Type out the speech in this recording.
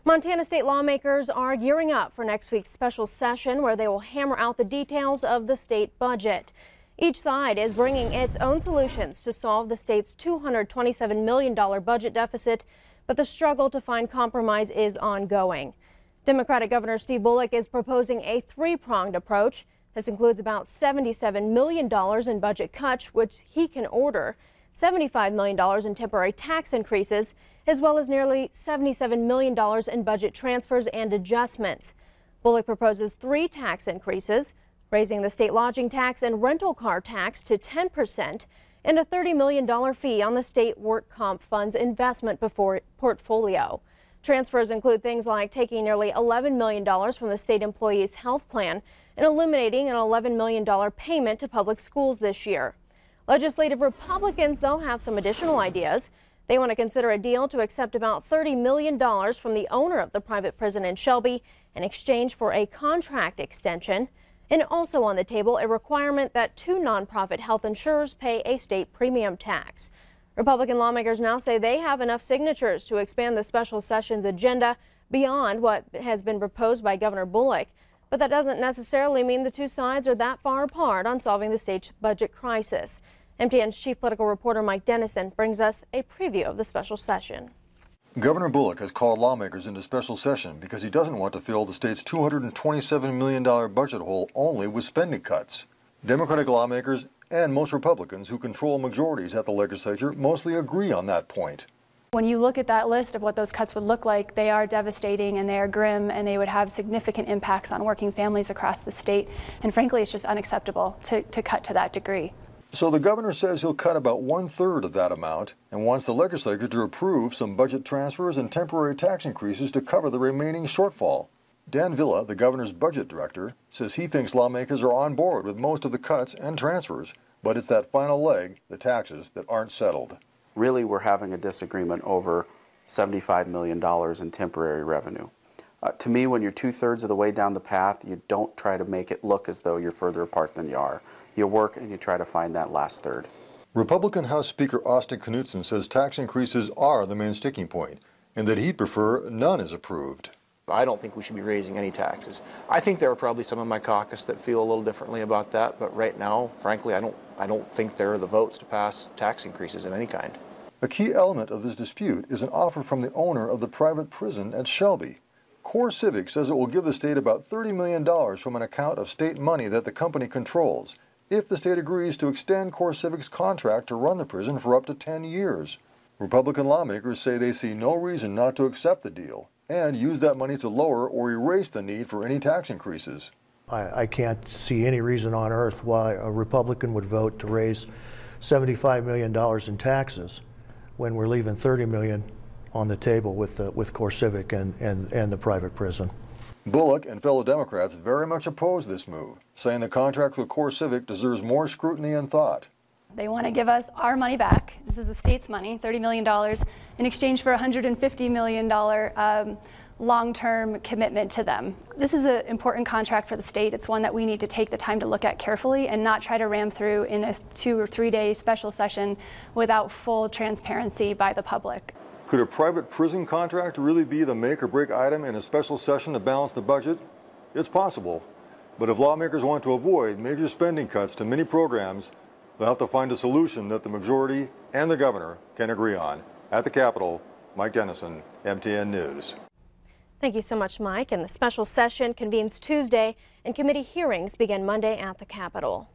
Montana state lawmakers are gearing up for next week's special session where they will hammer out the details of the state budget. Each side is bringing its own solutions to solve the state's $227 million budget deficit, but the struggle to find compromise is ongoing. Democratic Governor Steve Bullock is proposing a three-pronged approach. This includes about $77 million in budget cuts, which he can order, $75 million in temporary tax increases, as well as nearly $77 million in budget transfers and adjustments. Bullock proposes three tax increases, raising the state lodging tax and rental car tax to 10% and a $30 million fee on the state work comp fund's investment portfolio. Transfers include things like taking nearly $11 million from the state employees' health plan and eliminating an $11 million payment to public schools this year. Legislative Republicans, though, have some additional ideas. They want to consider a deal to accept about $30 million from the owner of the private prison in Shelby in exchange for a contract extension. And also on the table, a requirement that two nonprofit health insurers pay a state premium tax. Republican lawmakers now say they have enough signatures to expand the special session's agenda beyond what has been proposed by Governor Bullock. But that doesn't necessarily mean the two sides are that far apart on solving the state's budget crisis. MTN's chief political reporter Mike Dennison brings us a preview of the special session. Governor Bullock has called lawmakers into special session because he doesn't want to fill the state's $227 million budget hole only with spending cuts. Democratic lawmakers and most Republicans who control majorities at the legislature mostly agree on that point. When you look at that list of what those cuts would look like, they are devastating and they are grim and they would have significant impacts on working families across the state. And frankly, it's just unacceptable to cut to that degree. So the governor says he'll cut about 1/3 of that amount and wants the legislature to approve some budget transfers and temporary tax increases to cover the remaining shortfall. Dan Villa, the governor's budget director, says he thinks lawmakers are on board with most of the cuts and transfers, but it's that final leg, the taxes, that aren't settled. Really, we're having a disagreement over $75 million in temporary revenue. To me, when you're 2/3 of the way down the path, you don't try to make it look as though you're further apart than you are. You work and you try to find that last third. Republican House Speaker Austin Knudsen says tax increases are the main sticking point and that he'd prefer none is approved. I don't think we should be raising any taxes. I think there are probably some in my caucus that feel a little differently about that, but right now, frankly, I don't think there are the votes to pass tax increases of any kind. A key element of this dispute is an offer from the owner of the private prison at Shelby. Core Civic says it will give the state about $30 million from an account of state money that the company controls, if the state agrees to extend Core Civic's contract to run the prison for up to 10 years. Republican lawmakers say they see no reason not to accept the deal and use that money to lower or erase the need for any tax increases. I can't see any reason on earth why a Republican would vote to raise $75 million in taxes when we're leaving $30 million on the table with Core Civic and the private prison. Bullock and fellow Democrats very much oppose this move, saying the contract with Core Civic deserves more scrutiny and thought. They want to give us our money back. This is the state's money, $30 million, in exchange for a $150 million long-term commitment to them. This is an important contract for the state. It's one that we need to take the time to look at carefully and not try to ram through in a 2 or 3 day special session without full transparency by the public. Could a private prison contract really be the make or break item in a special session to balance the budget? It's possible, but if lawmakers want to avoid major spending cuts to many programs, they'll have to find a solution that the majority and the governor can agree on. At the Capitol, Mike Dennison, MTN News. Thank you so much, Mike. And the special session convenes Tuesday and committee hearings begin Monday at the Capitol.